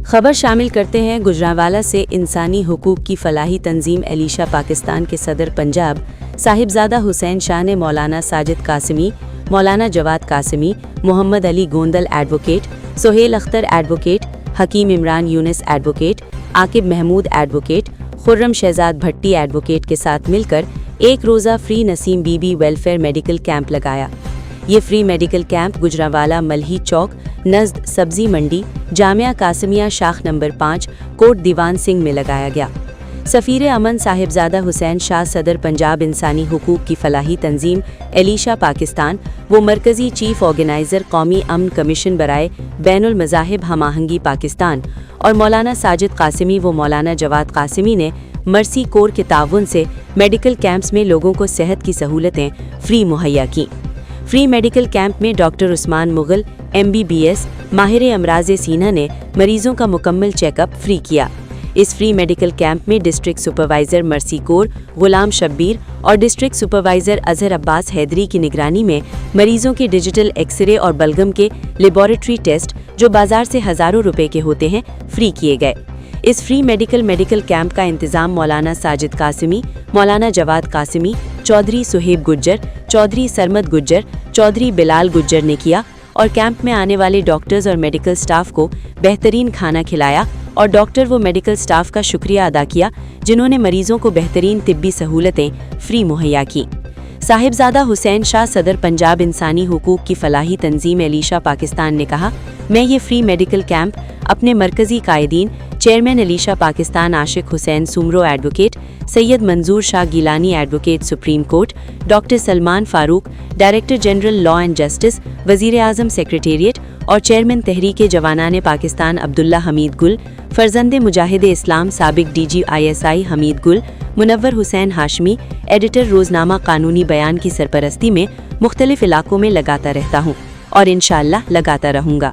خبر شامل کرتے ہیں گجرانوالہ سے انسانی حقوق کی فلاحی تنظیم ایلیشا پاکستان کے صدر پنجاب صاحبزادہ حسین شاہ نے مولانا Sajid Qasmi, Maulana Jawad Qasmi, Muhammad Ali Gondal advocate, Sohail Akhtar advocate, Hakim Imran Younis advocate, Aqib Mahmood advocate, Khurram Shahzad Bhatti advocate کے ساتھ مل کر ایک روزہ free Naseem Bibi welfare medical camp لگایا۔ یہ free medical camp Gujranwala Malhi Chowk نزد سبزی منڈی جامعہ قاسمیہ شاخ نمبر 5 کوٹ دیوان سنگھ میں لگایا گیا۔ سفیر امن صاحبزادہ حسین شاہ صدر پنجاب انسانی حقوق کی فلاحی تنظیم ایلیشا پاکستان وہ مرکزی چیف آرگنائزر قومی امن کمیشن برائے بین المذاہب ہم آہنگی پاکستان اور مولانا ساجد قاسمی و مولانا جواد قاسمی نے مرسی کور کے تعاون سے میڈیکل کیمپس میں لوگوں کو صحت کی سہولتیں فری مہیا کیں۔ فری میڈیکل کیمپ میں ڈاکٹر عثمان مغل MBBS ماہر امراض سینہ نے مریضوں کا مکمل چیک اپ فری کیا۔ اس فری میڈیکل کیمپ میں ڈسٹرکٹ سپروائزر مرسی کور غلام شبیر اور ڈسٹرکٹ سپروائزر اظہر عباس حیدری کی نگرانی میں مریضوں کے ڈیجیٹل ایکس رے اور بلغم کے لیبارٹری ٹیسٹ جو بازار سے ہزاروں روپے کے ہوتے ہیں فری کیے گئے۔ اس فری میڈیکل کیمپ کا انتظام مولانا ساجد قاسمی، مولانا جواد قاسمی، چودھری سہیب گجر، چودھری سرمد گجر، چودھری بلال گجر نے کیا اور کیمپ میں آنے والے ڈاکٹرز اور میڈیکل سٹاف کو بہترین کھانا کھلایا اور ڈاکٹر و میڈیکل سٹاف کا شکریہ ادا کیا جنہوں نے مریضوں کو بہترین طبی سہولتیں فری مہیا کیں۔ صاحبزادہ حسین شاہ صدر پنجاب انسانی حقوق کی فلاحی تنظیم ایلیشا پاکستان نے کہا، میں یہ فری میڈیکل کیمپ اپنے مرکزی قائدین چیئرمین ایلیشا Pakistan Ashiq Hussain Soomro advocate, Syed Manzoor Shah Gilani advocate supreme court, doctor Salman Farooq director general law and justice وزیر اعظم سیکریٹریٹ اور چیئرمین تحریک جوانان پاکستان عبداللہ حمید گل، فرزند مجاہد اسلام سابق DG ISI حمید گل، منور حسین ہاشمی ایڈیٹر روزنامہ قانونی بیان کی سرپرستی میں مختلف علاقوں میں لگاتا رہتا ہوں اور انشاءاللہ لگاتا رہوں گا۔